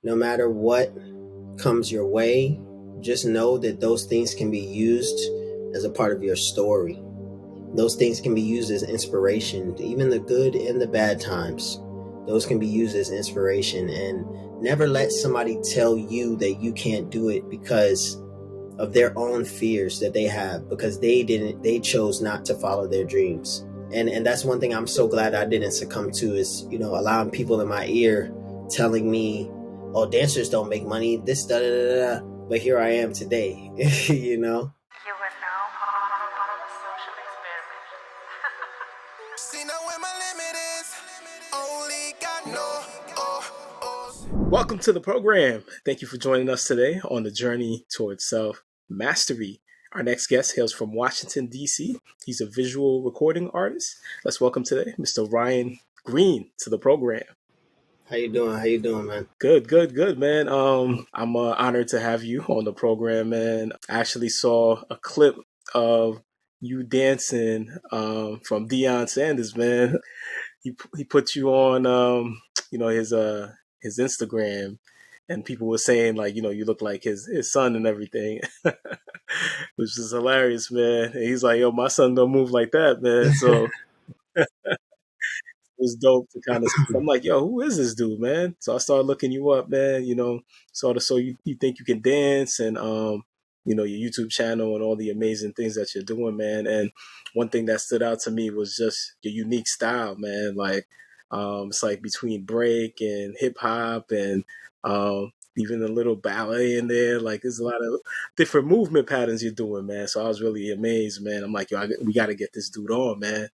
no matter what comes your way, just know that those things can be used as a part of your story. Those things can be used as inspiration, even the good and the bad times. Those can be used as inspiration, and never let somebody tell you that you can't do it because of their own fears that they have, because they chose not to follow their dreams. And that's one thing I'm so glad I didn't succumb to, is, allowing people in my ear telling me, oh, dancers don't make money, this, da da da da. But here I am today, You are now part of a social experiment. See now where my limit is. Only got no. Welcome to the program. Thank you for joining us today on the journey towards self-mastery. Our next guest hails from Washington, D.C. He's a visual recording artist. Let's welcome today Mr. Ryan Green to the program. How you doing, man? Good, man. I'm honored to have you on the program, man. I actually saw a clip of you dancing from Deion Sanders, man. He put you on his Instagram, and people were saying, like, you look like his son and everything, which is hilarious, man. And he's like, yo, my son don't move like that, man. So it was dope to kind of see. I'm like, yo, who is this dude, man? So I started looking you up, man, sort of, so you think you can dance, and your YouTube channel and all the amazing things that you're doing, man. And one thing that stood out to me was just your unique style, man. Like, it's like between break and hip hop, and even a little ballet in there. Like, there's a lot of different movement patterns you're doing, man. So I was really amazed, man. I'm like, yo, we got to get this dude on, man.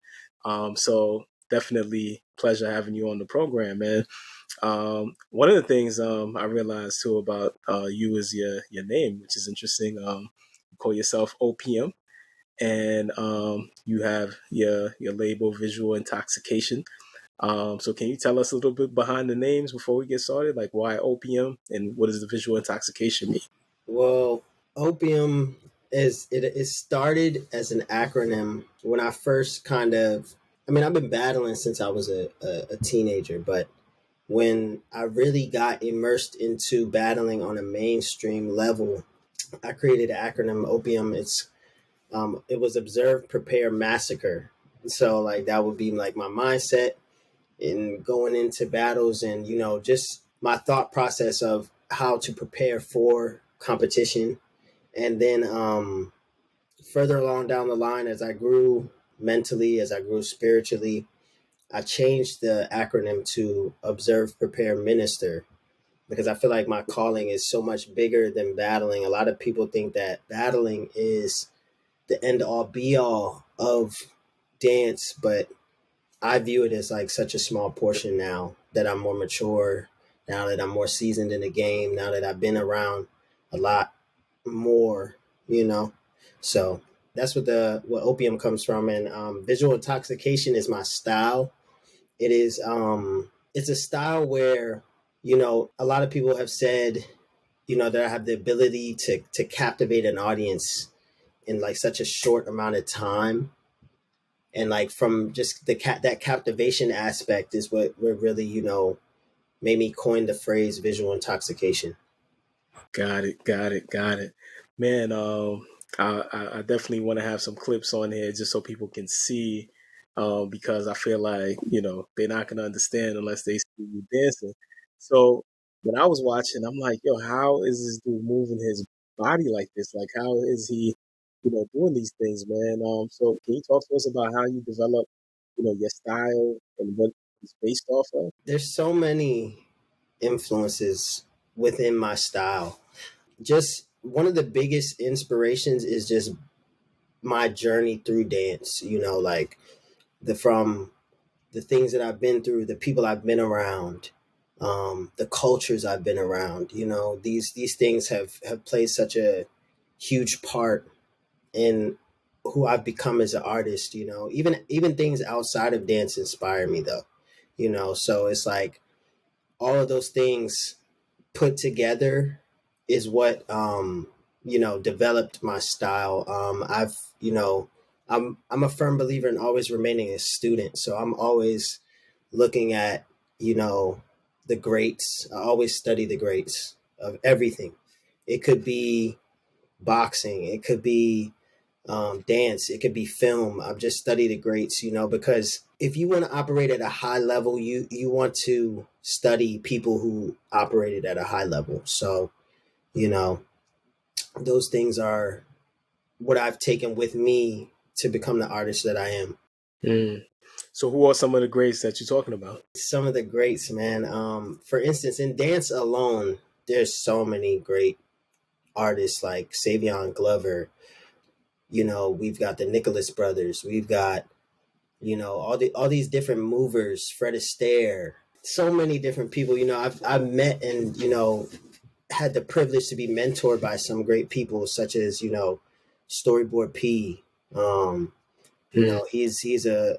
So definitely pleasure having you on the program, man. One of the things I realized too about you is your name, which is interesting. You call yourself OPM, and you have your label Visual Intoxication. So can you tell us a little bit behind the names before we get started? Like, why OPM, and what does the Visual Intoxication mean? Well, OPM it started as an acronym when I first I've been battling since I was a teenager, but when I really got immersed into battling on a mainstream level, I created an acronym, OPM. It was Observe, Prepare, Massacre. So like that would be like my mindset in going into battles, and just my thought process of how to prepare for competition. And then further along down the line, as I grew mentally, as I grew spiritually, I changed the acronym to Observe, Prepare, Minister, because I feel like my calling is so much bigger than battling. A lot of people think that battling is the end all be all of dance, but I view it as like such a small portion now that I'm more mature, now that I'm more seasoned in the game, now that I've been around a lot more, So that's what OPM comes from. And Visual Intoxication is my style. It is it's a style where, a lot of people have said, that I have the ability to captivate an audience in like such a short amount of time. And like from just that captivation aspect is what really, made me coin the phrase visual intoxication. Got it. Man, I definitely want to have some clips on here just so people can see, because I feel like, they're not going to understand unless they see you dancing. So when I was watching, I'm like, yo, how is this dude moving his body like this? Like, how is he, doing these things, man? So can you talk to us about how you develop, your style and what it's based off of? There's so many influences within my style. Just one of the biggest inspirations is just my journey through dance, like from the things that I've been through, the people I've been around, the cultures I've been around. These things have played such a huge part in who I've become as an artist. Even things outside of dance inspire me, though. So it's like all of those things put together is what developed my style. I'm a firm believer in always remaining a student, so I'm always looking at the the greats. I always study the greats of everything. It could be boxing, it could be dance, it could be film. I've just studied the greats, because if you want to operate at a high level, you want to study people who operated at a high level. So, those things are what I've taken with me to become the artist that I am. Mm. So who are some of the greats that you're talking about? Some of the greats, man. For instance, in dance alone, there's so many great artists like Savion Glover. We've got the Nicholas brothers. We've got, all these different movers, Fred Astaire, so many different people. I've met and, had the privilege to be mentored by some great people such as, Storyboard P. He's a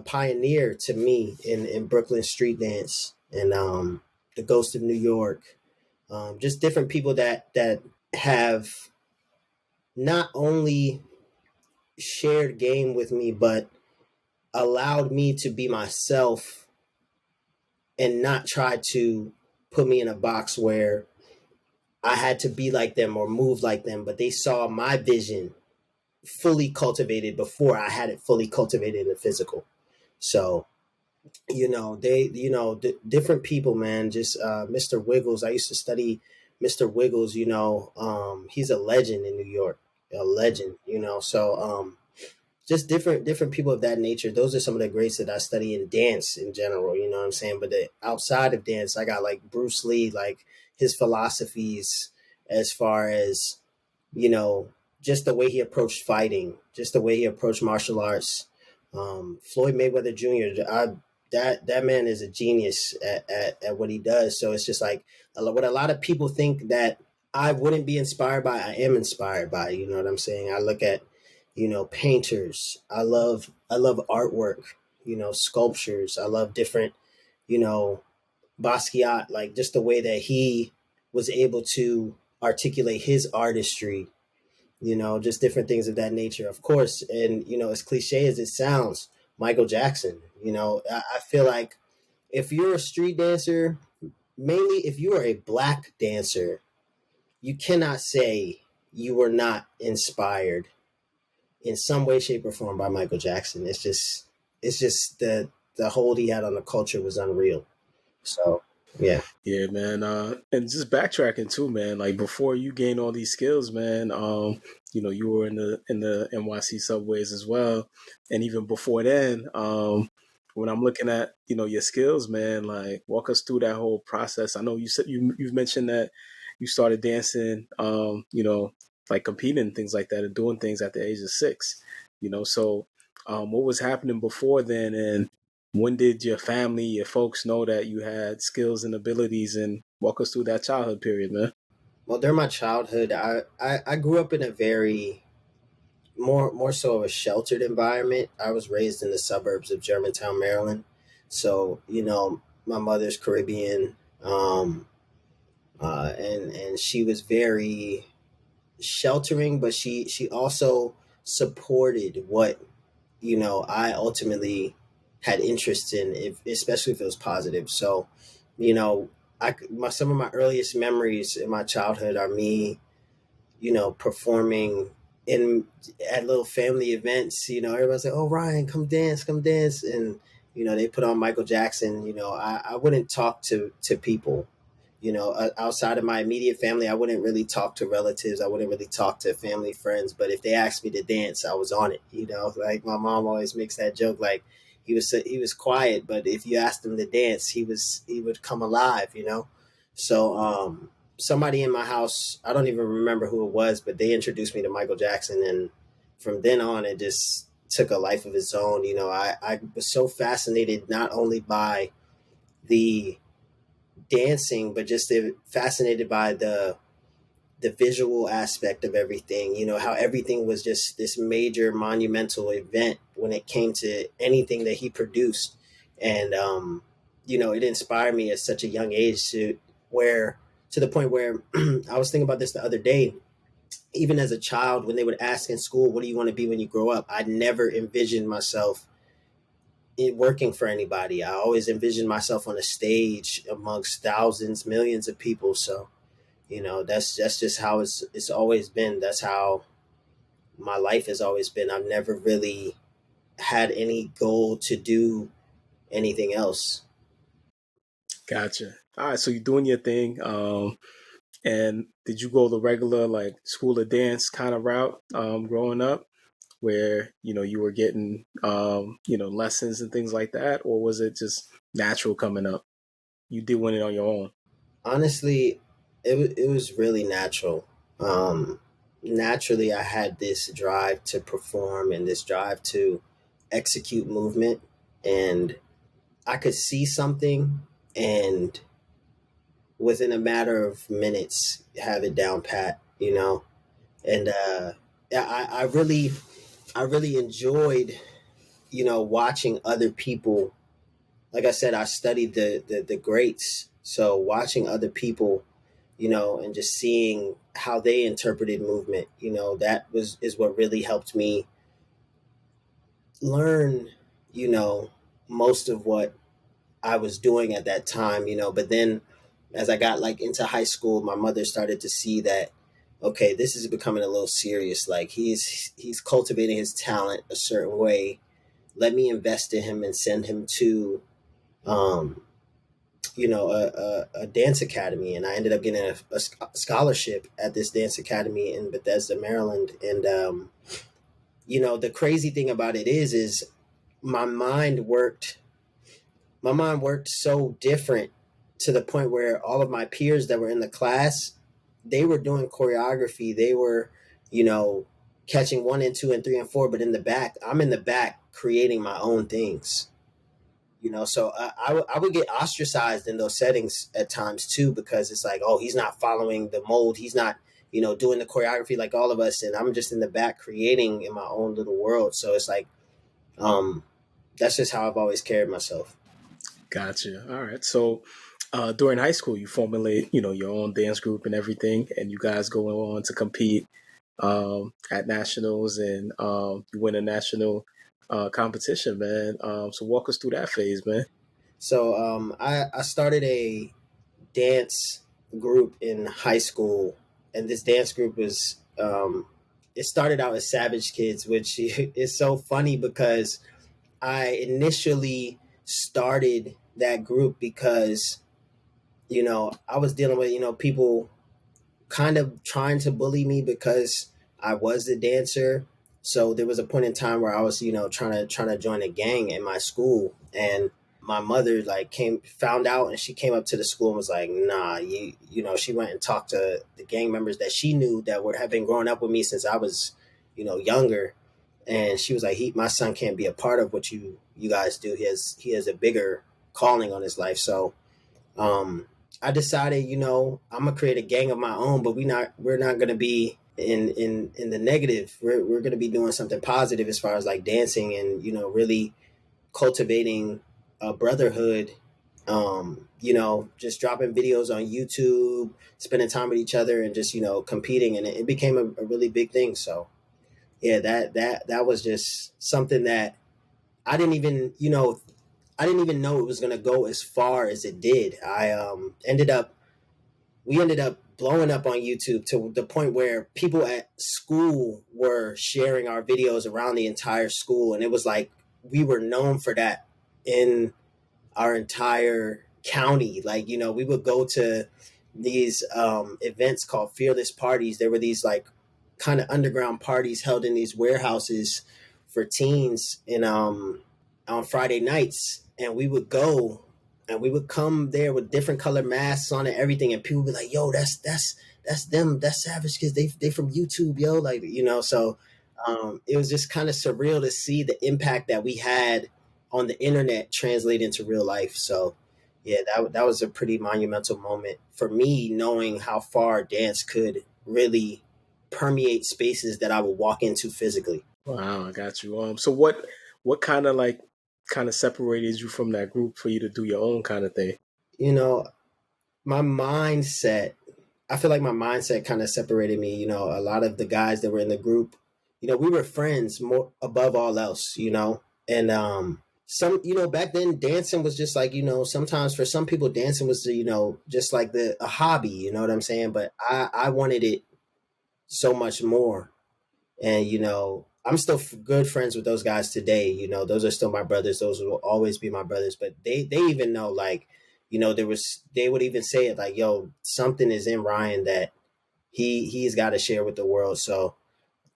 pioneer to me in Brooklyn street dance and the Ghost of New York. Just different people that have not only shared game with me, but allowed me to be myself and not try to put me in a box where I had to be like them or move like them, but they saw my vision fully cultivated before I had it fully cultivated in the physical. So, different people, man, just Mr. Wiggles. I used to study Mr. Wiggles, he's a legend in New York, a legend, so just different people of that nature. Those are some of the greats that I study in dance in general, you know what I'm saying? But outside of dance, I got like Bruce Lee, like his philosophies as far as, just the way he approached fighting, just the way he approached martial arts. Floyd Mayweather Jr., that man is a genius at what he does. So it's just like what a lot of people think that I wouldn't be inspired by, I am inspired by, you know what I'm saying? I look at, painters. I love artwork, sculptures. I love different, Basquiat, like just the way that he was able to articulate his artistry, just different things of that nature, of course. And, as cliche as it sounds, Michael Jackson, I feel like if you're a street dancer, mainly if you are a black dancer, you cannot say you were not inspired in some way, shape, or form by Michael Jackson. It's just the hold he had on the culture was unreal. So, yeah. Yeah, man. And just backtracking too, man. Like before you gain all these skills, man. You were in the NYC subways as well, and even before then, when I'm looking at your skills, man, like walk us through that whole process. I know you said you've mentioned that you started dancing, like competing and things like that, and doing things at the age of 6. So what was happening before then, and when did your family, your folks know that you had skills and abilities? And walk us through that childhood period, man. Well, during my childhood, I grew up in a very more so of a sheltered environment. I was raised in the suburbs of Germantown, Maryland. So, my mother's Caribbean, and she was very sheltering, but she also supported what I ultimately had interest in, especially if it was positive. So, some of my earliest memories in my childhood are me, performing at little family events. Everybody's like, "Oh, Ryan, come dance," and they put on Michael Jackson. I wouldn't talk to people. Outside of my immediate family, I wouldn't really talk to relatives. I wouldn't really talk to family, friends. But if they asked me to dance, I was on it. Like my mom always makes that joke, like he was quiet, but if you asked him to dance, he would come alive. So somebody in my house, I don't even remember who it was, but they introduced me to Michael Jackson, and from then on, it just took a life of its own. I was so fascinated not only by the dancing, but just fascinated by the visual aspect of everything. How everything was just this major monumental event when it came to anything that he produced, and it inspired me at such a young age to the point where I was thinking about this the other day. Even as a child, when they would ask in school, "What do you want to be when you grow up?" I never envisioned myself it working for anybody. I always envisioned myself on a stage amongst thousands, millions of people. So, that's just how it's always been. That's how my life has always been. I've never really had any goal to do anything else. Gotcha. All right, so you're doing your thing. And did you go the regular like school of dance kind of route growing up, where you were getting lessons and things like that, or was it just natural coming up? You did win it on your own. Honestly, it was really natural. Naturally, I had this drive to perform and this drive to execute movement, and I could see something and within a matter of minutes have it down pat, And yeah, I really enjoyed, watching other people. Like I said, I studied the greats, so watching other people, and just seeing how they interpreted movement, that is what really helped me learn, you know, most of what I was doing at that time, But then as I got like into high school, my mother started to see that, okay, this is becoming a little serious. Like he's cultivating his talent a certain way. Let me invest in him and send him to, um, a dance academy. And I ended up getting a scholarship at this dance academy in Bethesda, Maryland. And, the crazy thing about it is my mind worked my mind worked so different to the point where all of my peers that were in the class, they were doing choreography. They were, you know, catching 1 and 2 and 3 and 4, but in the back, I'm in the back creating my own things. So I would get ostracized in those settings at times too, because it's like, oh, he's not following the mold. He's not, doing the choreography like all of us. And I'm just in the back creating in my own little world. So it's like, um, that's just how I've always carried myself. Gotcha. All right. So during high school, you formulate, your own dance group and everything, and you guys go on to compete at nationals, and you win a national competition, man. So walk us through that phase, man. So I started a dance group in high school, and this dance group was it started out as Savage Kids, which is so funny because I initially started that group because I was dealing with people kind of trying to bully me because I was the dancer. So there was a point in time where I was, trying to join a gang in my school, and my mother like found out, and she came up to the school and was like, "Nah, she went and talked to the gang members that she knew that have been growing up with me since I was, younger." And she was like, my son can't be a part of what you guys do. He has a bigger calling on his life." So um, I decided, I'm gonna create a gang of my own, but we're not gonna be in the negative. We're gonna be doing something positive as far as like dancing and really cultivating a brotherhood. Just dropping videos on YouTube, spending time with each other, and just competing, and it became a really big thing. So yeah, that was just something that I didn't even I didn't even know it was gonna go as far as it did. We ended up blowing up on YouTube to the point where people at school were sharing our videos around the entire school, and it was like we were known for that in our entire county. Like we would go to these events called fearless parties. There were these like kind of underground parties held in these warehouses for teens in on Friday nights, and we would go and we would come there with different color masks on and everything, and people would be like, "Yo, that's them, that's Savage Kids. They from YouTube, yo." Like so it was just kind of surreal to see the impact that we had on the internet translate into real life. So yeah, that was a pretty monumental moment for me, knowing how far dance could really permeate spaces that I would walk into physically. Wow, I got you. So what kind of separated you from that group for you to do your own kind of thing? You know, my mindset, I feel like my mindset kind of separated me. A lot of the guys that were in the group, we were friends more above all else, and some, back then dancing was just like, sometimes for some people dancing was, just like a hobby, you know what I'm saying? But I wanted it so much more. And, I'm still good friends with those guys today. Those are still my brothers. Those will always be my brothers. But they even know, like, they would even say it like, yo, something is in Ryan that he's got to share with the world. So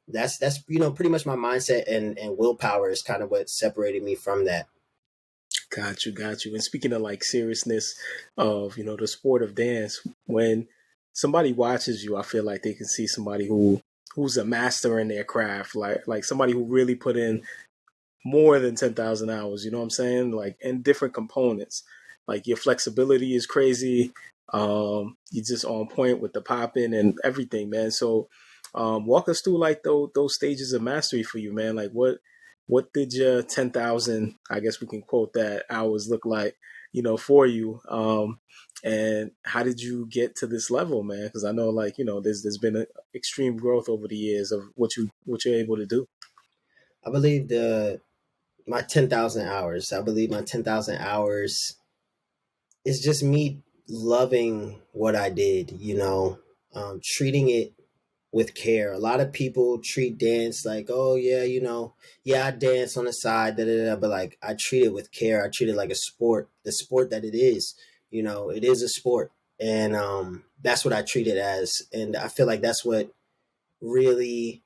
that's pretty much my mindset, and willpower is kind of what separated me from that. Got you, got you. And speaking of like seriousness of, the sport of dance, when somebody watches you, I feel like they can see somebody who's a master in their craft, like somebody who really put in more than 10,000 hours, you know what I'm saying? Like, and different components. Like your flexibility is crazy. You're just on point with the popping and everything, man. So walk us through like those stages of mastery for you, man. Like what did your 10,000, I guess we can quote that, hours look like, for you? And how did you get to this level, man? Because I know, like, there's been an extreme growth over the years of what you're able to do. I believe my 10,000 hours. I believe my 10,000 hours is just me loving what I did, treating it with care. A lot of people treat dance like, oh yeah, yeah, I dance on the side, but like I treat it with care. I treat it like a sport, the sport that it is. It is a sport, and that's what I treat it as. And I feel like that's what really,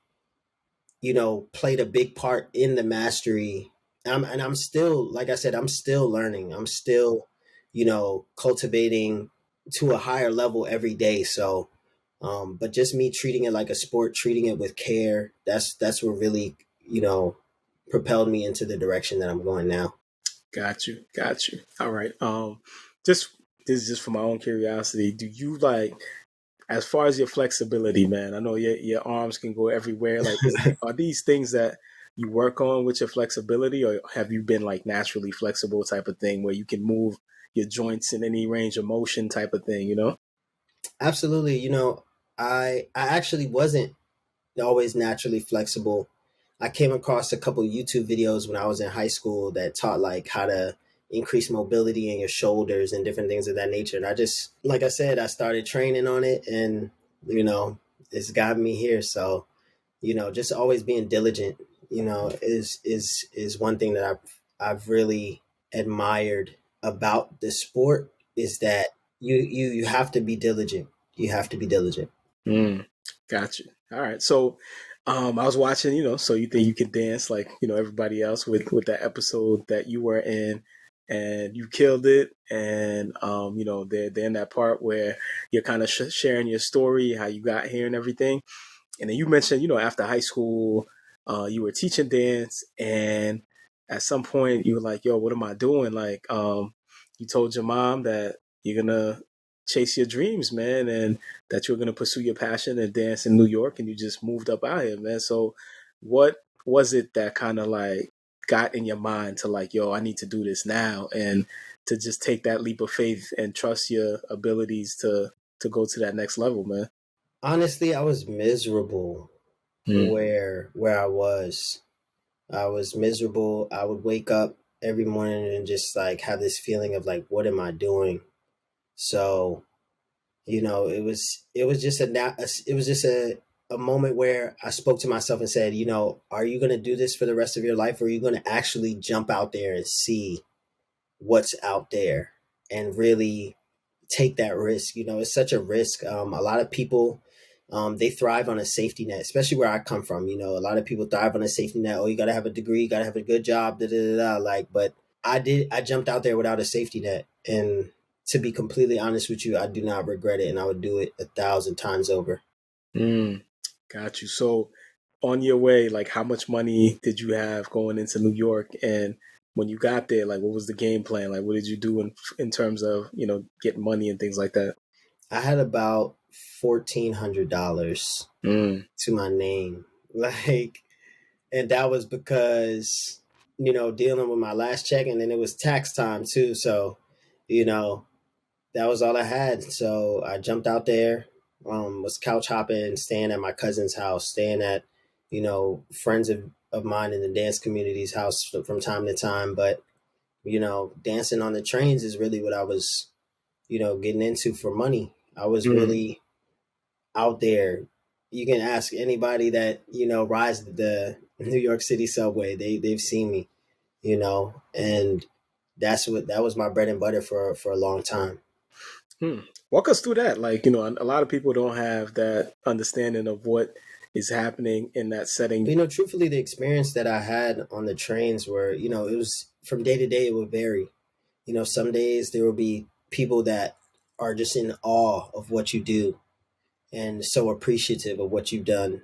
played a big part in the mastery. I'm still, like I said, I'm still learning. I'm still, cultivating to a higher level every day. So, but just me treating it like a sport, treating it with care, that's what really, propelled me into the direction that I'm going now. Got you. Got you. All right. Just this is just for my own curiosity. Do you like, as far as your flexibility, man? I know your arms can go everywhere. Like, are these things that you work on with your flexibility, or have you been like naturally flexible type of thing where you can move your joints in any range of motion type of thing? Absolutely. I actually wasn't always naturally flexible. I came across a couple YouTube videos when I was in high school that taught like how to increase mobility in your shoulders and different things of that nature. And I just, like I said, I started training on it, and it's got me here. So, just always being diligent, is one thing that I've really admired about the sport, is that you have to be diligent. You have to be diligent. Got you. All right. So I was watching, so you think you can dance like, everybody else with that episode that you were in, and you killed it. And, they're in that part where you're kind of sharing your story, how you got here and everything. And then you mentioned, after high school, you were teaching dance, and at some point you were like, yo, what am I doing? Like, you told your mom that you're going to chase your dreams, man, and that you're going to pursue your passion and dance in New York, and you just moved up out here, man. So what was it that kind of like got in your mind to like, yo, I need to do this now, and to just take that leap of faith and trust your abilities to go to that next level, man? Honestly, I was miserable where I was. I was miserable. I would wake up every morning and just like have this feeling of like, what am I doing? So, it was just a moment where I spoke to myself and said, are you going to do this for the rest of your life, or are you going to actually jump out there and see what's out there and really take that risk? It's such a risk. A lot of people, they thrive on a safety net, especially where I come from. A lot of people thrive on a safety net. Oh, you got to have a degree, you got to have a good job, da, da, da, da. Like, but I jumped out there without a safety net. And to be completely honest with you, I do not regret it. And I would do it 1,000 times over. Got you. So on your way, like how much money did you have going into New York? And when you got there, like what was the game plan? Like what did you do in terms of, getting money and things like that? I had about $1,400 to my name. Like, and that was because, dealing with my last check, and then it was tax time too. So, that was all I had. So I jumped out there, was couch hopping, staying at my cousin's house, staying at, friends of mine in the dance community's house from time to time. But dancing on the trains is really what I was, getting into for money. I was Mm. really out there. You can ask anybody that, rides the New York City subway. They've seen me, and that was my bread and butter for a long time. Hmm. Walk us through that. Like, a lot of people don't have that understanding of what is happening in that setting. Truthfully, the experience that I had on the trains were, it was from day to day, it would vary. Some days there will be people that are just in awe of what you do and so appreciative of what you've done.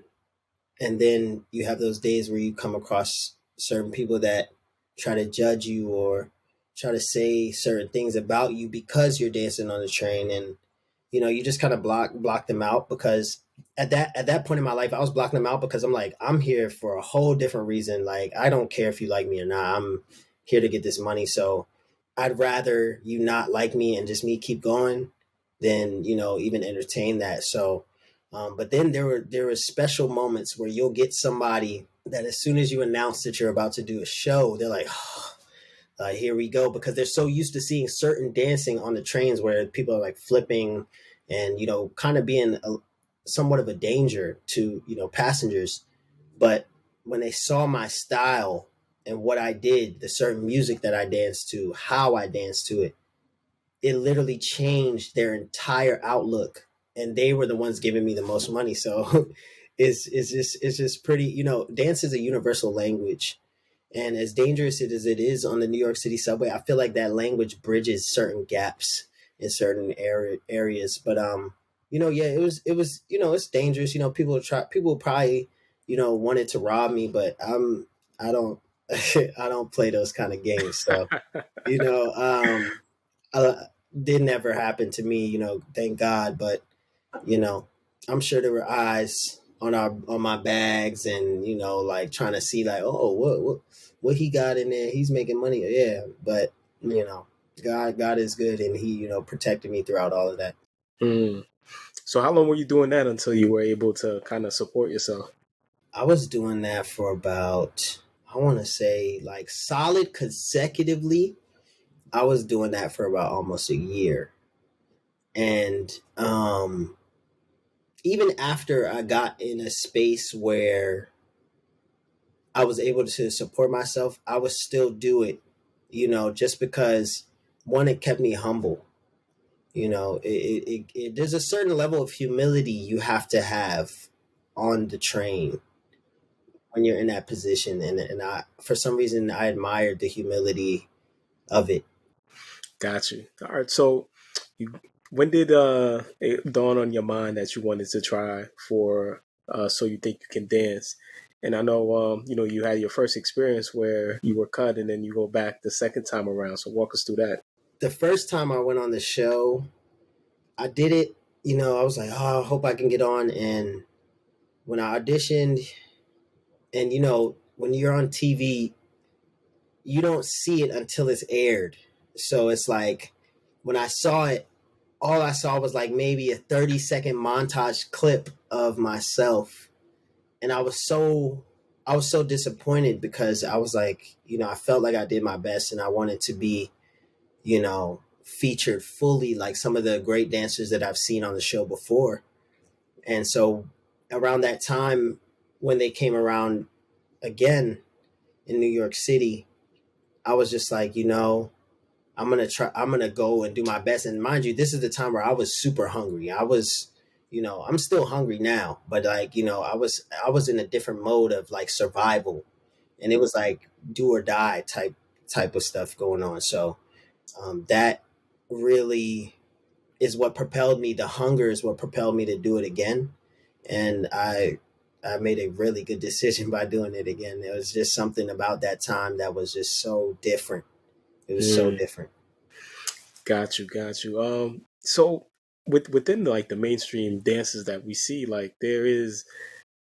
And then you have those days where you come across certain people that try to judge you or try to say certain things about you because you're dancing on the train. And you just kind of block them out, because at that point in my life I was blocking them out because I'm like, I'm here for a whole different reason. Like, I don't care if you like me or not. I'm here to get this money. So I'd rather you not like me and just me keep going than even entertain that. So but then there were special moments where you'll get somebody that as soon as you announce that you're about to do a show, they're like, oh, here we go, because they're so used to seeing certain dancing on the trains where people are like flipping and kind of being somewhat of a danger to passengers. But when they saw my style and what I did, the certain music that I danced to, how I danced to it, it literally changed their entire outlook, and they were the ones giving me the most money. So it's just pretty. Dance is a universal language, and as dangerous it is on the New York City subway, I feel like that language bridges certain gaps in certain areas. But yeah, it was it's dangerous. People probably wanted to rob me, but I don't I don't play those kind of games. So you know uh, did never happen to me, thank God. But you know, I'm sure there were eyes on my bags, and like trying to see like, oh, what he got in there? He's making money, yeah. But you know, God is good, and He protected me throughout all of that. Mm. So how long were you doing that until you were able to kind of support yourself? I was doing that for about, I want to say, like solid consecutively. I was doing that for about almost a year, and even after I got in a space where I was able to support myself, I would still do it, just because one, it kept me humble. There's a certain level of humility you have to have on the train when you're in that position. And I, for some reason, I admired the humility of it. Got you. All right. So you, when did it dawn on your mind that you wanted to try for So You Think You Can Dance? And I know you had your first experience where you were cut and then you go back the second time around. So walk us through that. The first time I went on the show, I did it, I was like, oh, I hope I can get on. And when I auditioned, and when you're on TV, you don't see it until it's aired. So it's like, when I saw it, all I saw was like maybe a 30-second montage clip of myself. And I was so disappointed, because I was like, I felt like I did my best, and I wanted to be, featured fully like some of the great dancers that I've seen on the show before. And so around that time, when they came around again in New York City, I was just like, I'm gonna go and do my best. And mind you, this is the time where I was super hungry. I was, I'm still hungry now, but like, I was in a different mode of like survival, and it was like do or die type of stuff going on. So that really is what propelled me. The hunger is what propelled me to do it again, and I made a really good decision by doing it again. There was just something about that time that was just so different. It was so Mm, different. got you, got you. So within like the mainstream dances that we see, like there is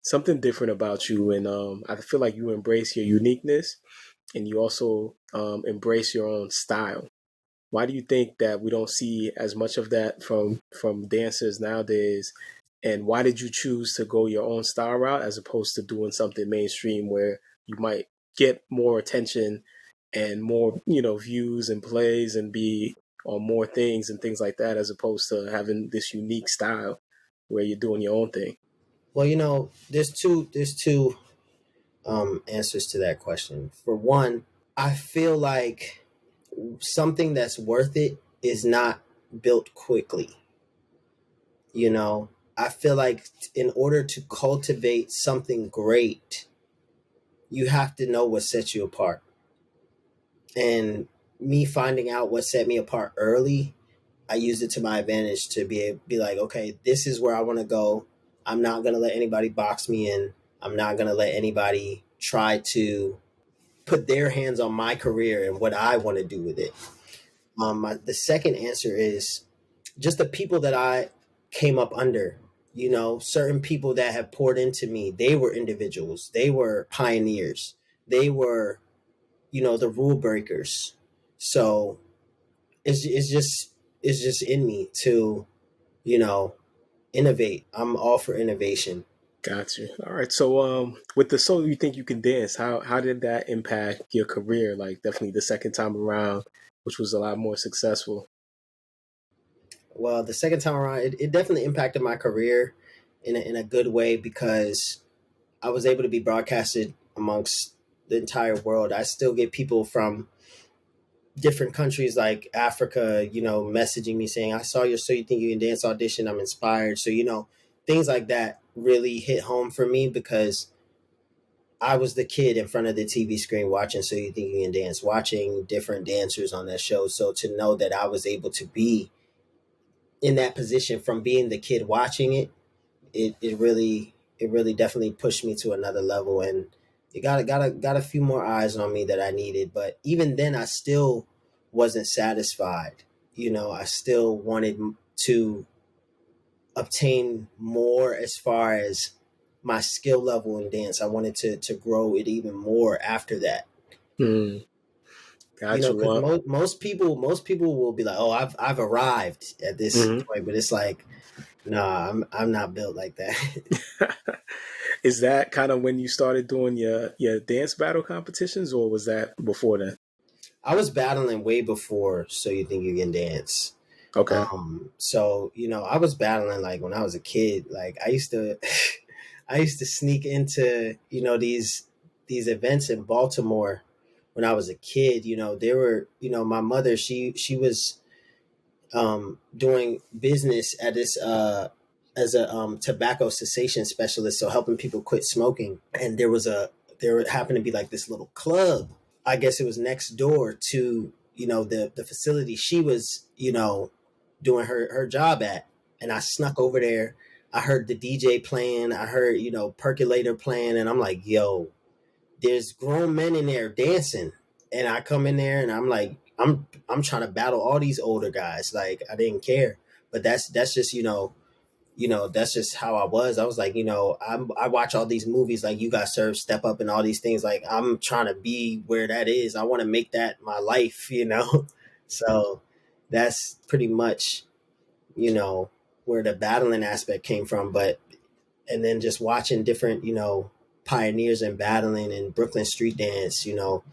something different about you, and I feel like you embrace your uniqueness, and you also embrace your own style. Why do you think that we don't see as much of that from dancers nowadays? And why did you choose to go your own style route as opposed to doing something mainstream where you might get more attention and more, you know, views and plays and be on more things and things like that, as opposed to having this unique style where you're doing your own thing? Well, you know, there's two answers to that question. For one, I feel like something that's worth it is not built quickly. You know, I feel like in order to cultivate something great, you have to know what sets you apart. And me finding out what set me apart early, I used it to my advantage to be like, okay, this is where I want to go. I'm not going to let anybody box me in. I'm not going to let anybody try to put their hands on my career and what I want to do with it. The second answer is just the people that I came up under. You know, certain people that have poured into me. They were individuals. They were pioneers. They were, you know, the rule breakers. So it's just in me to, you know, innovate. I'm all for innovation. Got you. All right. So, with the So You Think You Can Dance, how did that impact your career? Like, definitely the second time around, which was a lot more successful. Well, the second time around, it definitely impacted my career in a good way because I was able to be broadcasted amongst the entire world. I still get people from different countries like Africa, you know, messaging me saying, I saw your So You Think You Can Dance audition. I'm inspired. So, you know, things like that really hit home for me because I was the kid in front of the TV screen watching So You Think You Can Dance, watching different dancers on that show. So to know that I was able to be in that position from being the kid watching it, it really definitely pushed me to another level, and it got a few more eyes on me that I needed. But even then, I still wasn't satisfied. You know, I still wanted to obtain more as far as my skill level in dance. I wanted to grow it even more after that. Hmm. You Got know, you. because most people will be like, "Oh, I've arrived at this Mhm. point," but it's like, nah, I'm not built like that. Is that kind of when you started doing your dance battle competitions, or was that before then? I was battling way before So You Think You Can Dance. Okay. So, you know, I was battling like when I was a kid. Like I used to I used to sneak into, you know, these events in Baltimore when I was a kid. You know, there were, you know, my mother, she was doing business at this as a tobacco cessation specialist, so helping people quit smoking. And there happened to be like this little club. I guess it was next door to, you know, the facility she was, you know, doing her job at. And I snuck over there. I heard the DJ playing. I heard, you know, Percolator playing, and I'm like, yo, there's grown men in there dancing. And I come in there and I'm like, I'm trying to battle all these older guys. Like I didn't care. But that's just, that's just how I was. I was like, you know, I watch all these movies like You Got Served, Step Up, and all these things. Like I'm trying to be where that is. I want to make that my life, you know. So that's pretty much, you know, where the battling aspect came from. But and then just watching different, you know, pioneers and battling and Brooklyn street dance, you know,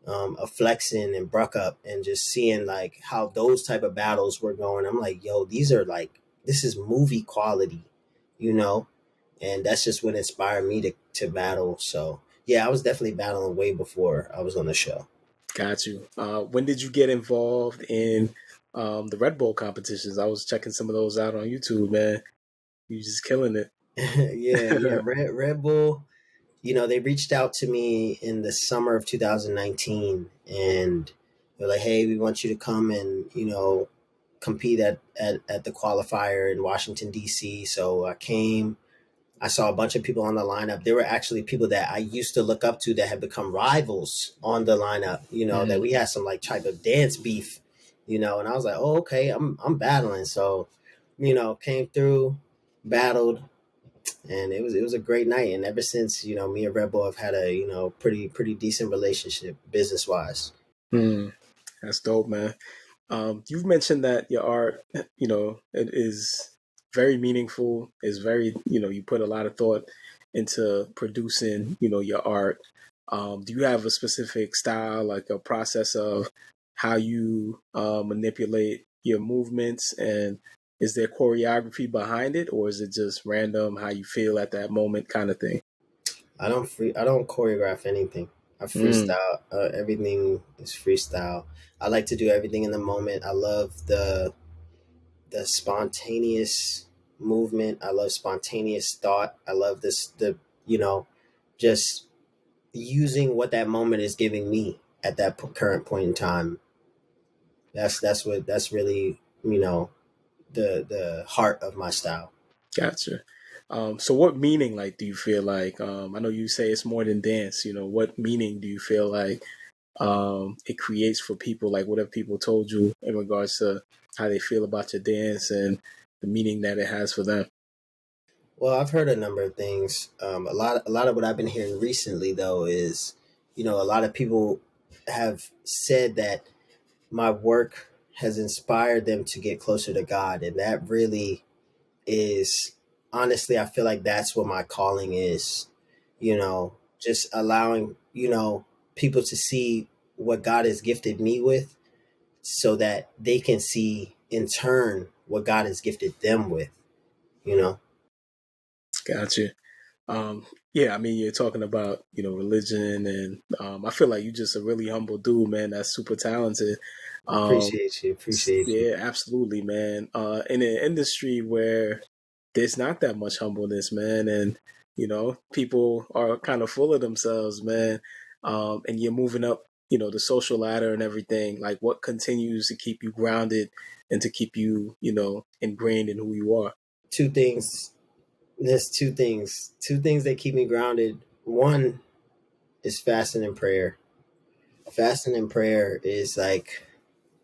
a flexing and bruck up, and just seeing like how those type of battles were going. I'm like, yo, these are like, this is movie quality, you know, and that's just what inspired me to battle. So yeah, I was definitely battling way before I was on the show. Got you. When did you get involved in the Redbull competitions? I was checking some of those out on YouTube, man. You just killing it. Yeah, Red Bull. You know, they reached out to me in the summer of 2019, and they're like, "Hey, we want you to come and, you know, compete at the qualifier in Washington D.C." So I came. I saw a bunch of people on the lineup. There were actually people that I used to look up to that had become rivals on the lineup. You know, that Mm. we had some like type of dance beef. You know, and I was like, "Oh, okay, I'm battling." So, you know, came through, battled, and it was a great night. And ever since, you know, me and Red Bull have had a, you know, pretty decent relationship business wise. Mm. That's dope, man. You've mentioned that your art, you know, it is very meaningful. Is very, you know, you put a lot of thought into producing, you know, your art. Do you have a specific style, like a process of how you manipulate your movements, and is there choreography behind it, or is it just random, how you feel at that moment kind of thing? I don't choreograph anything. I Mm, freestyle. Everything is freestyle. I like to do everything in the moment. I love the spontaneous movement. I love spontaneous thought. I love the you know just using what that moment is giving me at that current point in time. That's really the heart of my style. gotcha. So what meaning, like, do you feel like, I know you say it's more than dance, what meaning do you feel like it creates for people? Like, what have people told you in regards to how they feel about your dance and the meaning that it has for them? Well, I've heard a number of things. A lot of what I've been hearing recently, though, is a lot of people have said that my work has inspired them to get closer to God, and that really is, honestly, I feel like that's what my calling is. Just allowing people to see what God has gifted me with, so that they can see in turn what God has gifted them with. You know. Gotcha. Um, yeah, I mean, you're talking about, religion, and I feel like you're just a really humble dude, man. That's super talented. Um, Appreciate you. Appreciate you. yeah, absolutely, man. In an industry where there's not that much humbleness, man, and people are kind of full of themselves, man. And you're moving up, the social ladder and everything. Like, what continues to keep you grounded and to keep you, ingrained in who you are? Two things. There's two things. Two things that keep me grounded. One is fasting and prayer. Fasting and prayer is like,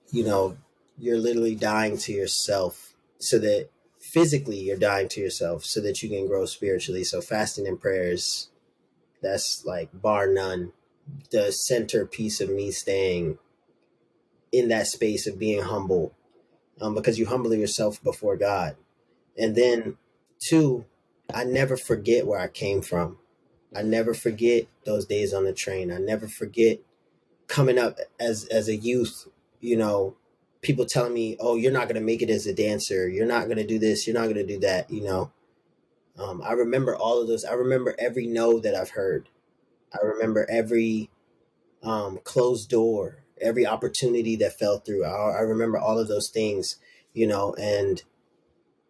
you know, you're literally dying to yourself, so that physically you're dying to yourself so that you can grow spiritually. So fasting and prayers, that's like bar none the centerpiece of me staying in that space of being humble, because you humble yourself before God. And then two, I never forget where I came from. I never forget those days on the train. I never forget coming up as a youth, you know, people telling me, "Oh, you're not going to make it as a dancer. You're not going to do this. You're not going to do that." I remember all of those. I remember every no that I've heard. I remember every closed door, every opportunity that fell through. I remember all of those things, and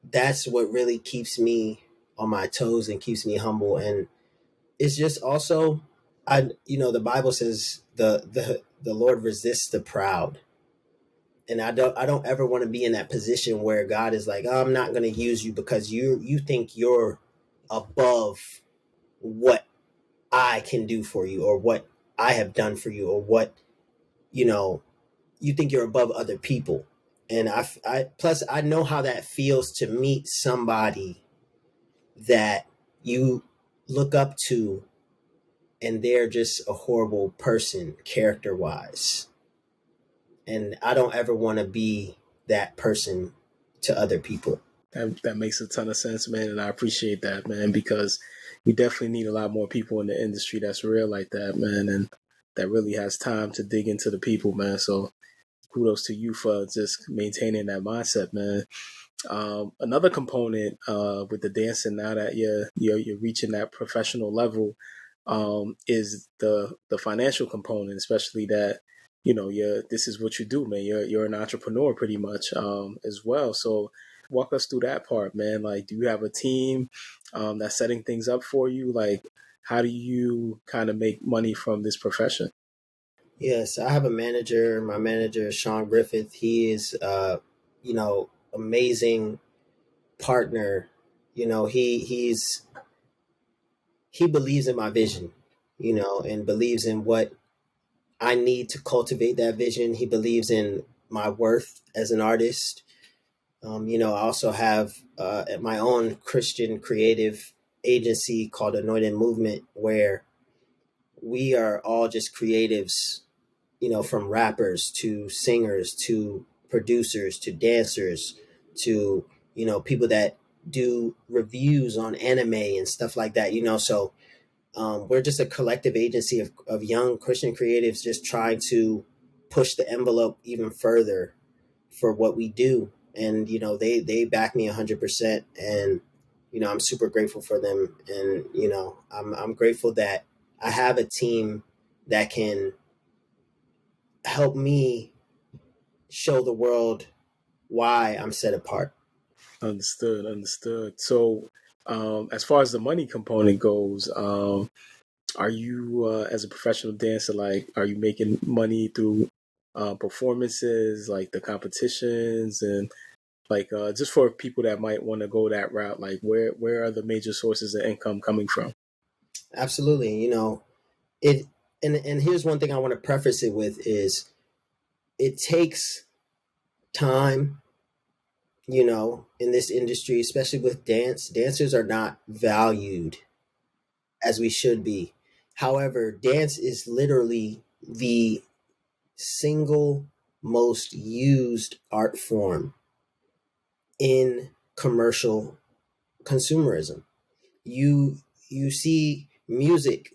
that's what really keeps me on my toes and keeps me humble. And it's just also, the Bible says the Lord resists the proud. And I don't ever want to be in that position where God is like, "Oh, I'm not going to use you because you think you're above what I can do for you, or what I have done for you, or what you know you think you're above other people." And I plus I know how that feels to meet somebody that you look up to, and they're just a horrible person character wise. And I don't ever want to be that person to other people. That makes a ton of sense, man, and I appreciate that, man, because we definitely need a lot more people in the industry that's real like that, man, and that really has time to dig into the people, man. So kudos to you for just maintaining that mindset, man. Another component with the dancing, now that you're reaching that professional level, is the financial component, especially that this is what you do, man. You're an entrepreneur pretty much, as well. So walk us through that part, man. Like, do you have a team that's setting things up for you? Like, how do you kind of make money from this profession? Yes, I have a manager. My manager is Sean Griffith. He is, amazing partner. He believes in my vision, and believes in what I need to cultivate that vision. He believes in my worth as an artist. I also have my own Christian creative agency called Anointed Movement, where we are all just creatives, from rappers to singers to producers to dancers to, people that do reviews on anime and stuff like that. So We're just a collective agency of young Christian creatives just trying to push the envelope even further for what we do. And, they back me 100%. And, I'm super grateful for them. And, I'm grateful that I have a team that can help me show the world why I'm set apart. Understood. So, as far as the money component goes, are you, as a professional dancer, like, are you making money through performances, like the competitions, and like just for people that might want to go that route, like where are the major sources of income coming from? Absolutely. It, and here's one thing I want to preface it with is it takes time, in this industry, especially with dance. Dancers are not valued as we should be. However, dance is literally the single most used art form in commercial consumerism. You you see music,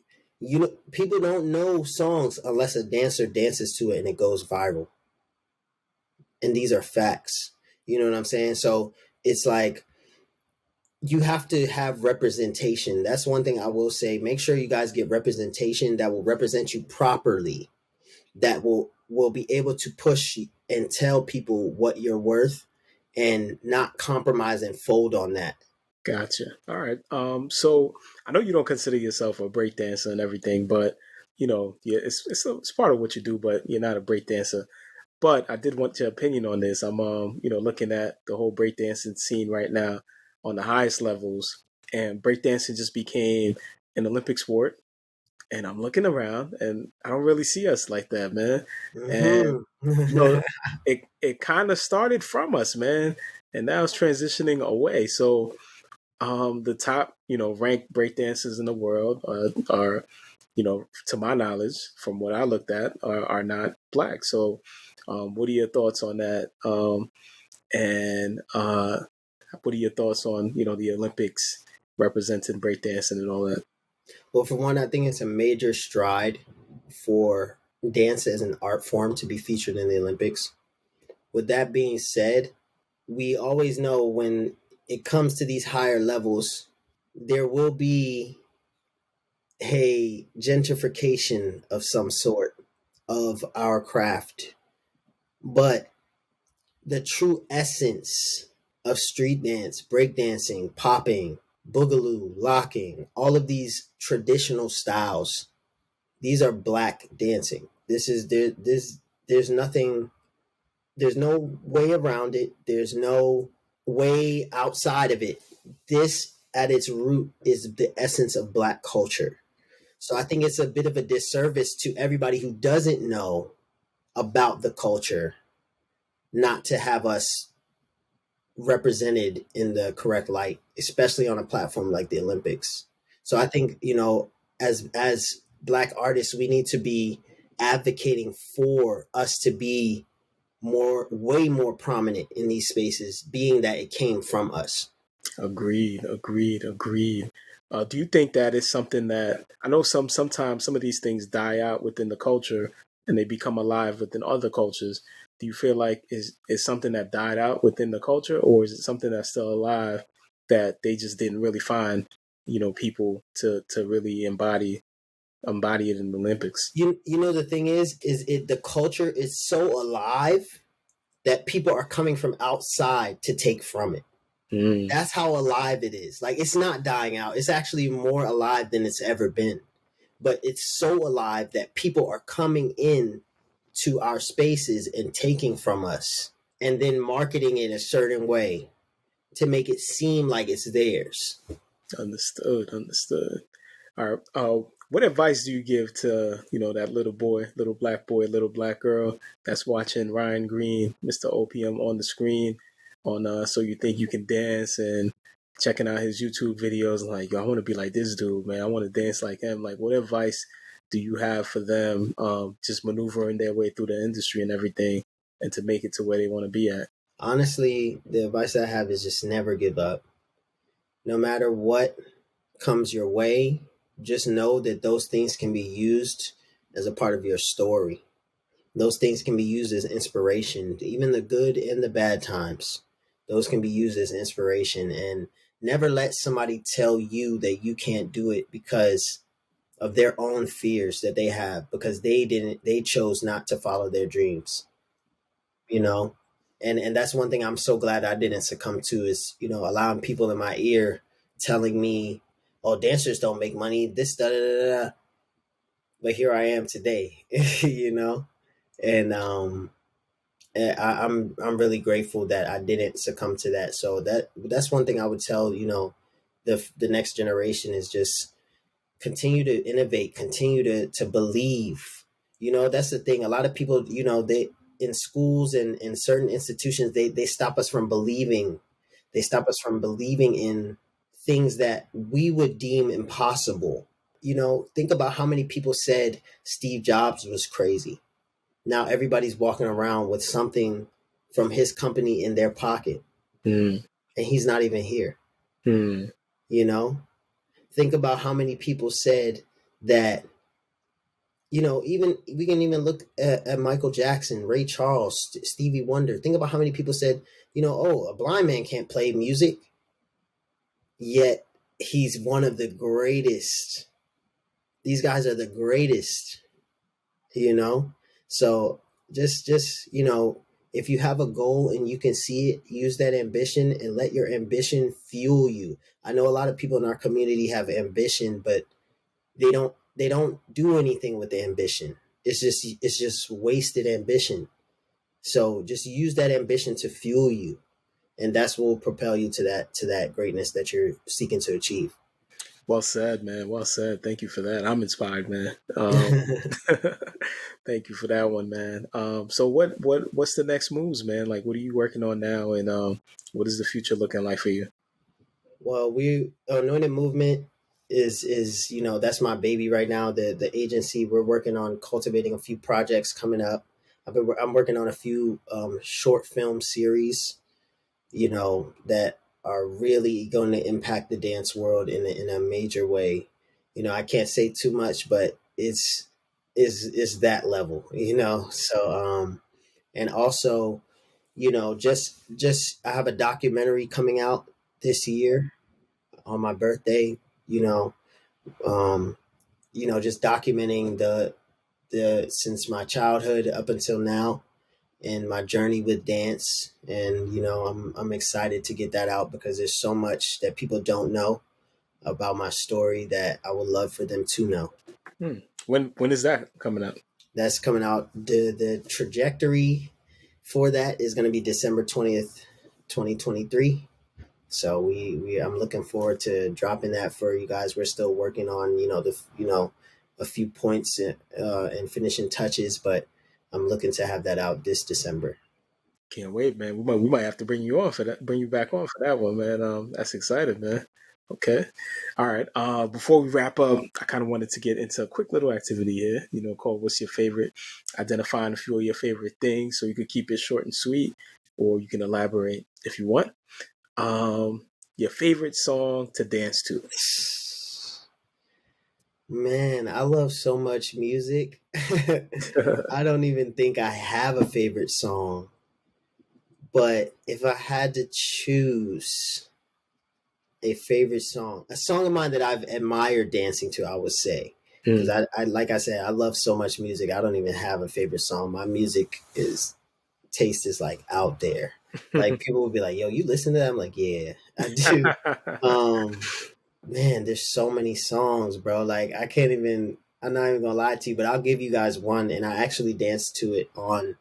people don't know songs unless a dancer dances to it and it goes viral. And these are facts. You know what I'm saying? So it's like you have to have representation. That's one thing I will say. Make sure you guys get representation that will represent you properly, that will be able to push and tell people what you're worth and not compromise and fold on that. Gotcha. All right. So I know you don't consider yourself a break dancer and everything, but yeah, it's part of what you do, but you're not a break dancer. But I did want your opinion on this. I'm looking at the whole breakdancing scene right now on the highest levels, and breakdancing just became an Olympic sport. And I'm looking around, and I don't really see us like that, man. And you know, Mm-hmm. it kind of started from us, man, and now it's transitioning away. So the top, ranked breakdancers in the world are, to my knowledge, from what I looked at, are not black. So, what are your thoughts on that? And what are your thoughts on, the Olympics representing breakdancing and all that? Well, for one, I think it's a major stride for dance as an art form to be featured in the Olympics. With that being said, we always know when it comes to these higher levels, there will be a gentrification of some sort of our craft. But the true essence of street dance, breakdancing, popping, boogaloo, locking, all of these traditional styles, these are black dancing. This is there's nothing, there's no way around it. There's no way outside of it. This at its root is the essence of black culture. So I think it's a bit of a disservice to everybody who doesn't know about the culture not to have us represented in the correct light, especially on a platform like the Olympics. So I think, as black artists, we need to be advocating for us to be way more prominent in these spaces, being that it came from us. Agreed. Do you think that is something that I know sometimes some of these things die out within the culture and they become alive within other cultures? Do you feel like is something that died out within the culture, or is it something that's still alive that they just didn't really find, people to really embody it in the Olympics? The thing is it the culture is so alive that people are coming from outside to take from it. Mm, That's how alive it is. Like, it's not dying out. It's actually more alive than it's ever been. But it's so alive that people are coming in to our spaces and taking from us and then marketing it a certain way to make it seem like it's theirs. understood. All right. What advice do you give to that little boy, little black girl that's watching Ryan Green, Mr. OPM on the screen, on So You Think You Can Dance, and checking out his YouTube videos? Like, yo, I want to be like this dude, man. I want to dance like him. Like, what advice do you have for them, just maneuvering their way through the industry and everything, and to make it to where they want to be at? Honestly, the advice I have is just never give up. No matter what comes your way, just know that those things can be used as a part of your story. Those things can be used as inspiration, even the good and the bad times. Those can be used as inspiration, and never let somebody tell you that you can't do it because of their own fears that they have, because they chose not to follow their dreams, you know? And that's one thing I'm so glad I didn't succumb to is, allowing people in my ear telling me, oh, dancers don't make money, this, da, da, da, da. But here I am today, you know? And I'm really grateful that I didn't succumb to that. So that's one thing I would tell, the next generation is just continue to innovate, continue to believe. That's the thing. A lot of people, they in schools and in certain institutions, they stop us from believing. They stop us from believing in things that we would deem impossible. Think about how many people said Steve Jobs was crazy. Now everybody's walking around with something from his company in their pocket, Mm. and he's not even here. Mm. Think about how many people said that, even we can even look at Michael Jackson, Ray Charles, Stevie Wonder. Think about how many people said, oh, a blind man can't play music, yet he's one of the greatest. These guys are the greatest, So just, if you have a goal and you can see it, use that ambition and let your ambition fuel you. I know a lot of people in our community have ambition, but they don't do anything with the ambition. It's just wasted ambition. So just use that ambition to fuel you, and that's what will propel you to that greatness that you're seeking to achieve. Well said, man. Well said. Thank you for that. I'm inspired, man. Thank you for that one, man. So what's the next moves, man? Like, what are you working on now, and what is the future looking like for you? Well, we Anointed Movement is that's my baby right now. The agency, we're working on cultivating a few projects coming up. I'm working on a few short film series, that are really going to impact the dance world in a major way. I can't say too much, but it's that level, So and also, just I have a documentary coming out this year on my birthday, you know, um, just documenting the since my childhood up until now and my journey with dance. And, I'm excited to get that out because there's so much that people don't know about my story that I would love for them to know. Hmm. When is that coming out? That's coming out. The trajectory for that is going to be December 20th, 2023. So I'm looking forward to dropping that for you guys. We're still working on, a few points and finishing touches, but I'm looking to have that out this December. Can't wait, man. We might have to bring you on for that. Bring you back on for that one, man. That's exciting, man. Okay. All right. Before we wrap up, I kind of wanted to get into a quick little activity here, called What's Your Favorite? Identifying a few of your favorite things. So you could keep it short and sweet, or you can elaborate if you want. Your favorite song to dance to. Man, I love so much music. I don't even think I have a favorite song. But if I had to choose a favorite song, a song of mine that I've admired dancing to, I would say. Because I like I said, I love so much music. I don't even have a favorite song. My music taste is like out there. Like people will be like, "Yo, you listen to that?" I'm like, "Yeah, I do." Man, there's so many songs, bro. Like I'm not even gonna lie to you, but I'll give you guys one, and I actually danced to it on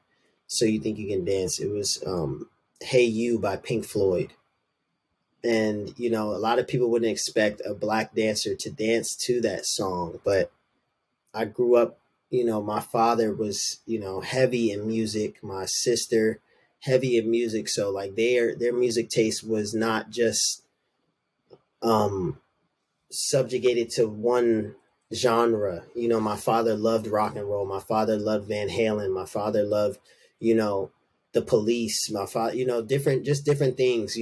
So You Think You Can Dance. It was Hey You by Pink Floyd. And, a lot of people wouldn't expect a black dancer to dance to that song, but I grew up, my father was, heavy in music, my sister heavy in music. So like their music taste was not just um subjugated to one genre. My father loved rock and roll. My father loved Van Halen. My father loved, the Police. My father, different things,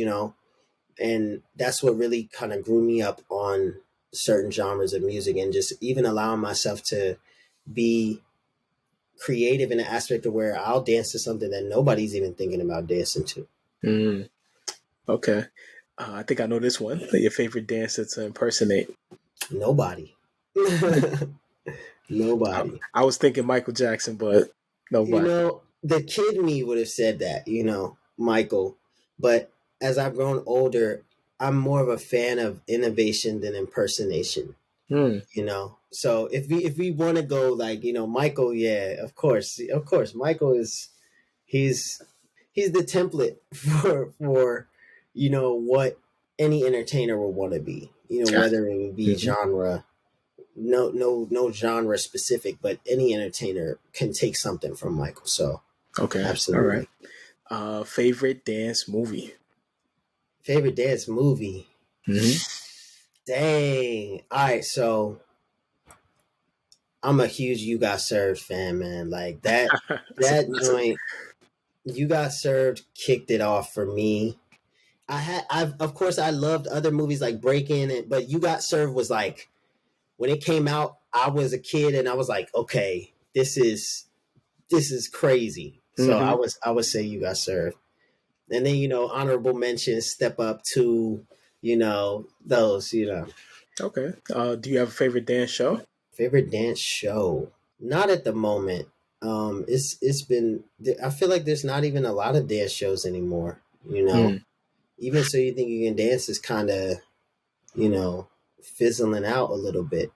and that's what really kind of grew me up on certain genres of music, and just even allowing myself to be creative in the aspect of where I'll dance to something that nobody's even thinking about dancing to. Mm, okay. I think I know this one. Your favorite dancer to impersonate? Nobody. Nobody. I was thinking Michael Jackson, but nobody. The kid me would have said that, Michael. But as I've grown older, I'm more of a fan of innovation than impersonation. Hmm. So if we want to go like, Michael, yeah, of course, Michael he's the template for what any entertainer will want to be, whether it be genre, no genre specific, but any entertainer can take something from Michael. So Okay. absolutely. All right. Favorite dance movie? Favorite dance movie? Mm-hmm. Dang. All right, so I'm a huge You Got Served fan, man. Like that joint, You Got Served kicked it off for me. Of course I loved other movies like Breakin', but You Got Served was like, when it came out, I was a kid and I was like, okay, this is crazy. So Mm-hmm. I would say You Got Served. And then, honorable mentions, Step Up to, those, Okay. Do you have a favorite dance show? Favorite dance show? Not at the moment. It's been. I feel like there's not even a lot of dance shows anymore. Mm. Even So You Think You Can Dance is kind of, fizzling out a little bit.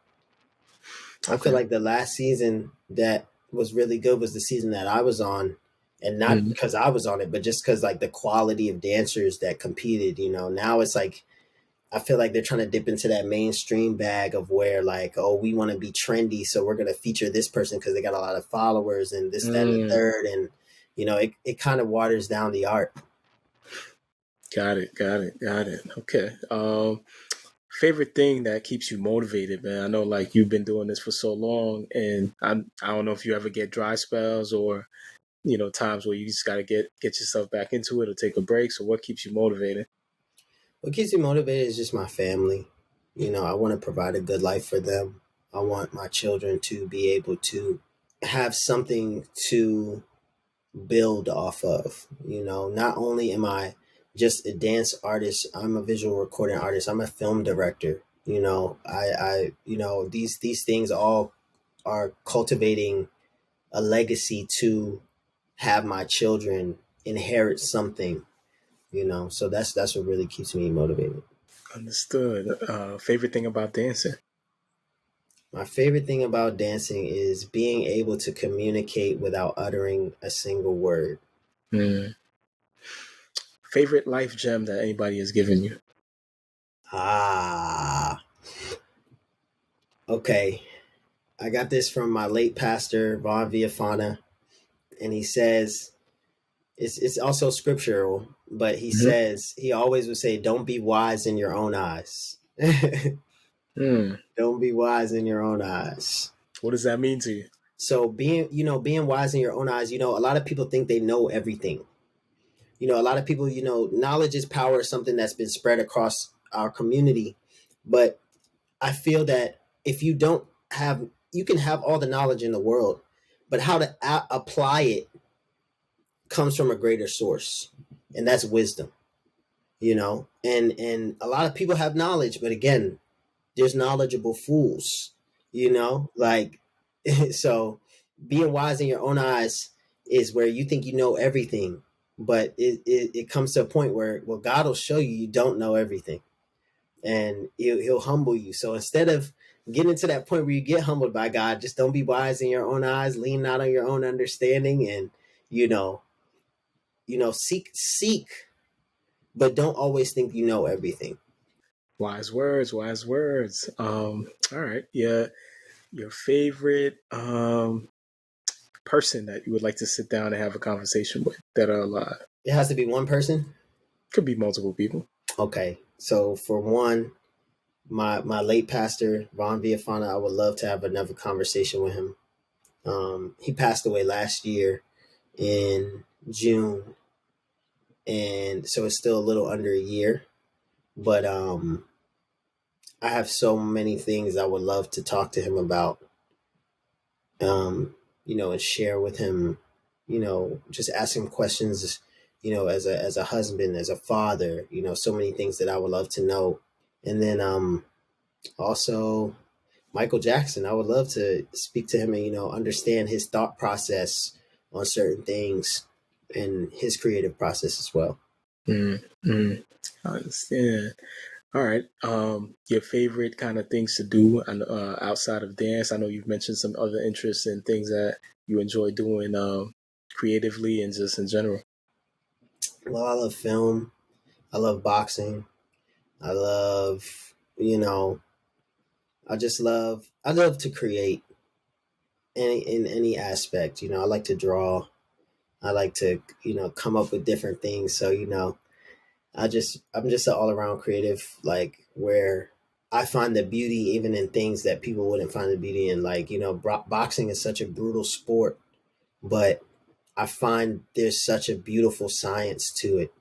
I feel Okay. like the last season that was really good was the season that I was on, and not Mm-hmm. because I was on it, but just because like the quality of dancers that competed. Now it's like I feel like they're trying to dip into that mainstream bag of where like, oh, we want to be trendy, so we're going to feature this person because they got a lot of followers and this, that, and the Mm. third, and it kind of waters down the art. Got it. Okay. Favorite thing that keeps you motivated, man? I know like you've been doing this for so long, and I don't know if you ever get dry spells or times where you just got to get yourself back into it or take a break. So what keeps you motivated? What keeps me motivated is just my family. I want to provide a good life for them. I want my children to be able to have something to build off of. Not only am I just a dance artist, I'm a visual recording artist, I'm a film director. These things all are cultivating a legacy to have my children inherit something. So that's what really keeps me motivated. Understood. Favorite thing about dancing? My favorite thing about dancing is being able to communicate without uttering a single word. Mm. Favorite life gem that anybody has given you? Ah, okay. I got this from my late pastor, Von Viafana, and he says, it's also scriptural, but he Mm-hmm. says, he always would say, don't be wise in your own eyes. Mm. Don't be wise in your own eyes. What does that mean to you? So being wise in your own eyes, a lot of people think they know everything. A lot of people, knowledge is power is something that's been spread across our community. But I feel that if you don't have, you can have all the knowledge in the world, but how to apply it comes from a greater source, and that's wisdom. And a lot of people have knowledge, but again, there's knowledgeable fools. Like so, being wise in your own eyes is where you think you know everything, but it comes to a point where, well, God will show you don't know everything, and he'll humble you. So instead of getting to that point where you get humbled by God, just don't be wise in your own eyes, lean not on your own understanding, and you know seek, but don't always think you know everything. Wise words, wise words. All right. Yeah. Your favorite person that you would like to sit down and have a conversation with that are alive? It has to be one person. Could be multiple people. Okay, so for one, my late pastor Von Viafana, I would love to have another conversation with him. He passed away last year in June, and so it's still a little under a year. But I have so many things I would love to talk to him about, and share with him, just ask him questions, as a husband, as a father, so many things that I would love to know. And then also Michael Jackson, I would love to speak to him and, understand his thought process on certain things and his creative process as well. I understand. All right. Your favorite kind of things to do outside of dance? I know you've mentioned some other interests and things that you enjoy doing creatively and just in general. Well, I love film. I love boxing. I love, I love to create in any aspect. I like to draw. I like to, come up with different things. So, I'm just an all around creative, like where I find the beauty even in things that people wouldn't find the beauty in. Like, boxing is such a brutal sport, but I find there's such a beautiful science to it.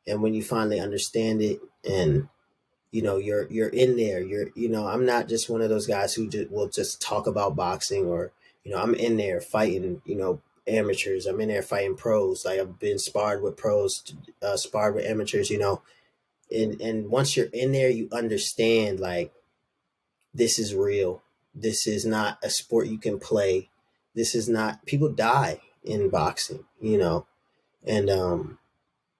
And when you finally understand it, and you're in there, I'm not just one of those guys who will just talk about boxing, or I'm in there fighting, amateurs. I'm in there fighting pros. Like, I've been sparred with pros, sparred with amateurs, and once you're in there, you understand, like, this is real. This is not a sport you can play. This is not, people die in boxing, and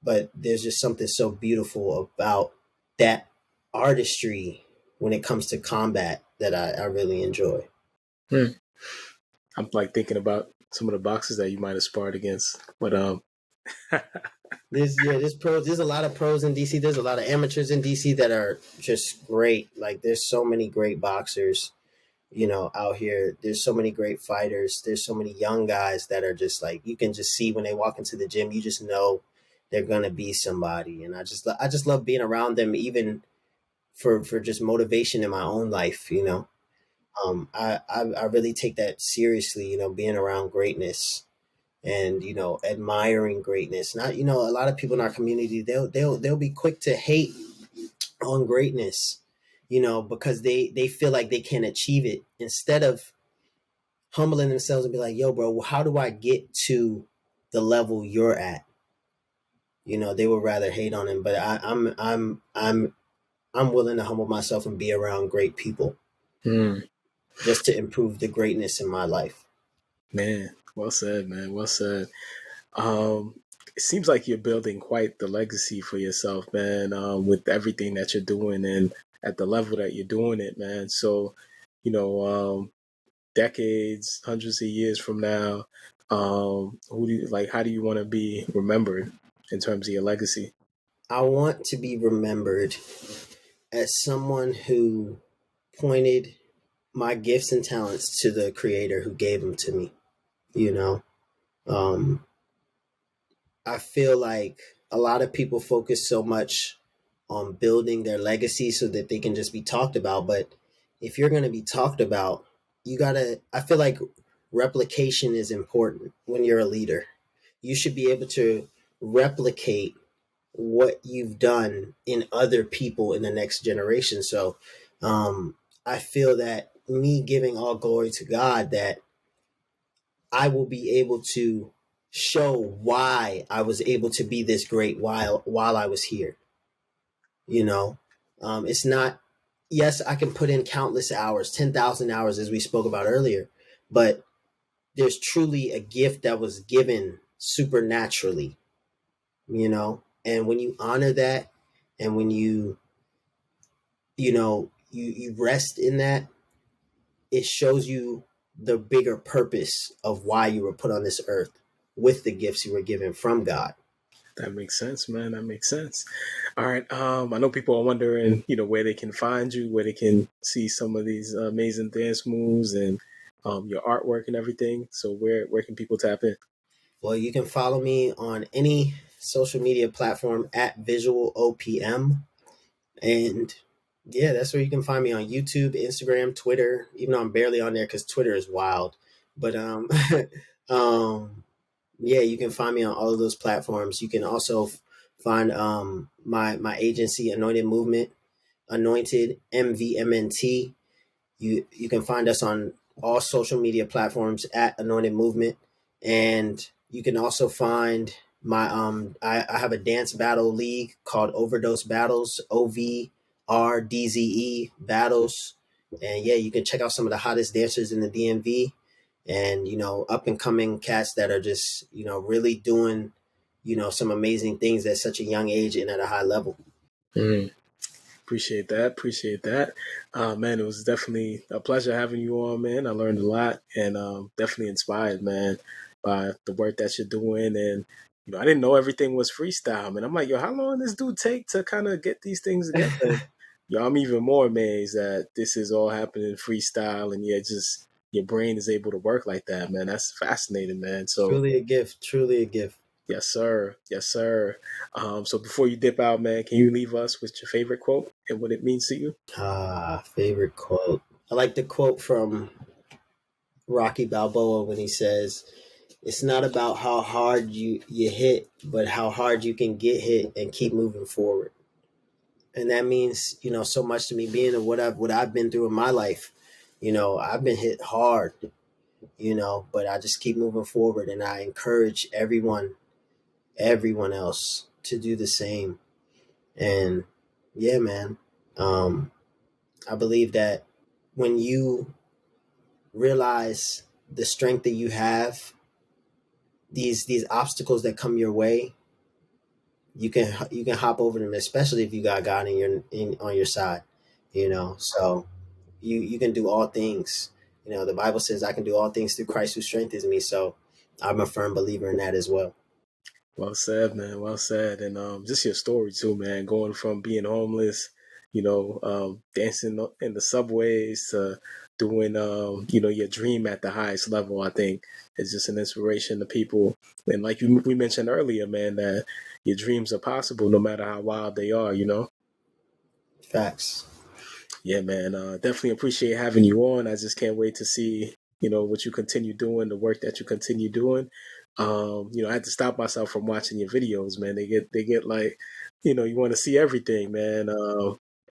but there's just something so beautiful about that artistry when it comes to combat that I really enjoy. I'm like thinking about some of the boxers that you might have sparred against, but There's a lot of pros in DC. There's a lot of amateurs in DC that are just great. Like, there's so many great boxers, out here. There's so many great fighters. There's so many young guys that are just like, you can just see when they walk into the gym, you just know they're gonna be somebody. And I just love being around them, even for just motivation in my own life. I really take that seriously. Being around greatness and admiring greatness. Not, a lot of people in our community, they'll be quick to hate on greatness, because they feel like they can't achieve it, instead of humbling themselves and be like, yo, bro, how do I get to the level you're at? They would rather hate on him. But I'm willing to humble myself and be around great people just to improve the greatness in my life. man, well said, man. Well said. Um, it seems like you're building quite the legacy for yourself, man, with everything that you're doing and at the level that you're doing it, man. So, you know, decades, hundreds of years from now, who do you like? How do you want to be remembered in terms of your legacy? I want to be remembered as someone who pointed my gifts and talents to the creator who gave them to me. You know, um, I feel like a lot of people focus so much on building their legacy so that they can just be talked about. But if you're going to be talked about, I feel like replication is important when you're a leader. You should be able to replicate what you've done in other people in the next generation. So I feel that me giving all glory to God, that I will be able to show why I was able to be this great while I was here. You know, it's not, yes, I can put in countless hours, 10,000 hours, as we spoke about earlier, but there's truly a gift that was given supernaturally, and when you honor that, and when you rest in that, it shows you the bigger purpose of why you were put on this earth with the gifts you were given from God. That makes sense, man. That makes sense. All right. I know people are wondering, where they can find you, where they can see some of these amazing dance moves and your artwork and everything. So where can people tap in? Well, you can follow me on any social media platform at Visual OPM. And yeah, that's where you can find me, on YouTube, Instagram, Twitter, even though I'm barely on there because Twitter is wild. But yeah, you can find me on all of those platforms. You can also find my agency, Anointed Movement. Anointed, MVMNT. You can find us on all social media platforms at Anointed Movement, and you can also find my I have a dance battle league called Overdose Battles, OVRDZE Battles, and yeah, you can check out some of the hottest dancers in the DMV, and up and coming cats that are just really doing some amazing things at such a young age and at a high level. Mm. Appreciate that. Man, it was definitely a pleasure having you on, man. I learned a lot and definitely inspired, man, by the work that you're doing. And, I didn't know everything was freestyle, man. I'm like, yo, how long does this dude take to kind of get these things together? I'm even more amazed that this is all happening freestyle and just your brain is able to work like that, man. That's fascinating, man. So truly a gift. Yes, sir. So before you dip out, man, can you leave us with your favorite quote and what it means to you? Favorite quote. I like the quote from Rocky Balboa when he says, "It's not about how hard you hit, but how hard you can get hit and keep moving forward." And that means, so much to me, being of what I've been through in my life. I've been hit hard, but I just keep moving forward, and I encourage everyone else to do the same. And yeah, man, I believe that when you realize the strength that you have, these obstacles that come your way, you can hop over them, especially if you got God on your side, so you can do all things. The Bible says I can do all things through Christ who strengthens me. So I'm a firm believer in that as well. Well said, man. Well said. And just your story too, man, going from being homeless, dancing in the subways to doing, your dream at the highest level, I think is just an inspiration to people. And like we mentioned earlier, man, that your dreams are possible no matter how wild they are, Facts. Yeah, man. Definitely appreciate having you on. I just can't wait to see, what you continue doing, the work that you continue doing. I had to stop myself from watching your videos, man. They get like, you want to see everything, man.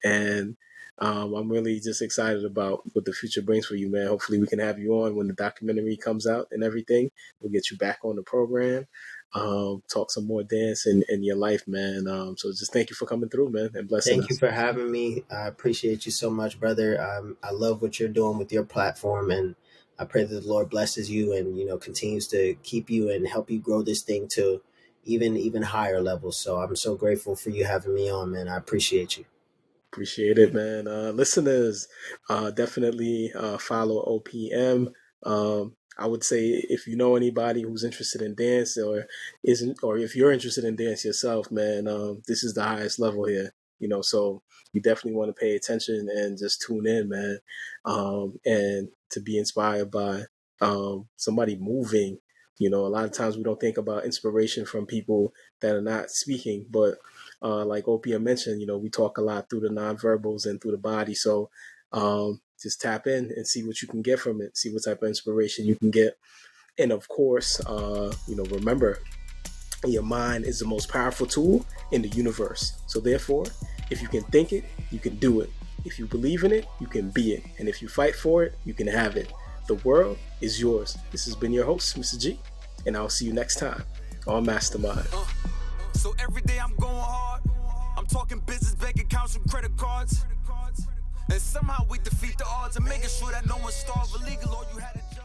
And I'm really just excited about what the future brings for you, man. Hopefully we can have you on when the documentary comes out and everything. We'll get you back on the program. Talk some more dance in your life, man. So just thank you for coming through, man, and blessing us. Thank you for having me. I appreciate you so much, brother. I love what you're doing with your platform, and I pray that the Lord blesses you and continues to keep you and help you grow this thing to even higher levels. So I'm so grateful for you having me on, man. I appreciate you. Appreciate it, man. Listeners, definitely follow OPM. I would say if you know anybody who's interested in dance or if you're interested in dance yourself, man, this is the highest level here. So you definitely want to pay attention and just tune in, man, and to be inspired by somebody moving. A lot of times we don't think about inspiration from people that are not speaking, but like OPM mentioned, we talk a lot through the nonverbals and through the body. So just tap in and see what you can get from it. See what type of inspiration you can get. And of course, remember, your mind is the most powerful tool in the universe. So therefore, if you can think it, you can do it. If you believe in it, you can be it. And if you fight for it, you can have it. The world is yours. This has been your host, Mr. G, and I'll see you next time on MasterMine. So every day I'm going hard. I'm talking business, bank accounts, and credit cards. And somehow we defeat the odds and making sure that no one starves illegal or you had a